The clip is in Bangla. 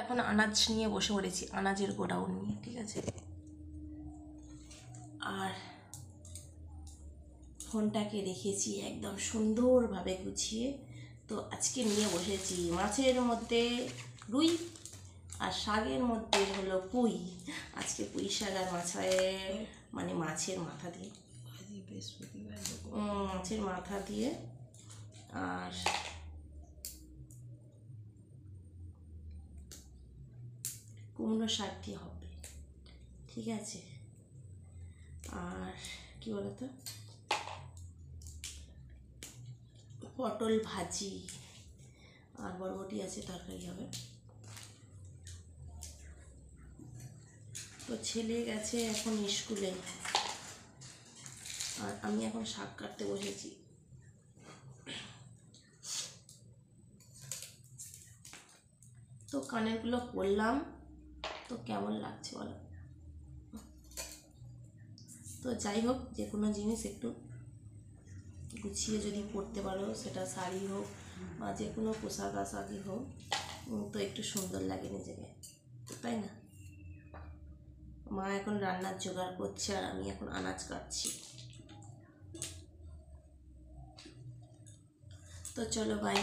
এখন আনাজ নিয়ে বসে পড়েছি, আনাজের গোডাউন নিয়ে, ঠিক আছে। আর ফোনটাকে রেখেছি একদম সুন্দরভাবে গুছিয়ে। তো আজকে নিয়ে বসেছি মাছের মধ্যে রুই আর শাকের মধ্যে হলো পুঁই। আজকে পুঁই শাক আর মানে মাছের মাথা দিয়ে, মাছের মাথা দিয়ে আর কুমড়ো শাক দিয়ে হবে, ঠিক আছে। আর কি বলতো, পটল ভাজি আর বরবটি আছে, তরকারি হবে। তো ছেলে গেছে এখন স্কুলে আর আমি এখন শাক কাটতে বসেছি। তো কানেরগুলো পরলাম, তো কেমন লাগছে বলো। তো যাই হোক, যে কোনো জিনিস একটু গুছিয়ে যদি পরতে পারো, সেটা শাড়ি হোক বা যে কোনো পোশাক আশাকই হোক, তো একটু সুন্দর লাগে নিজেকে, তাই না। মা এখন রান্নার জোগাড় করছে আর আমি এখন আনাজ কাটছি। তো চলো বাই।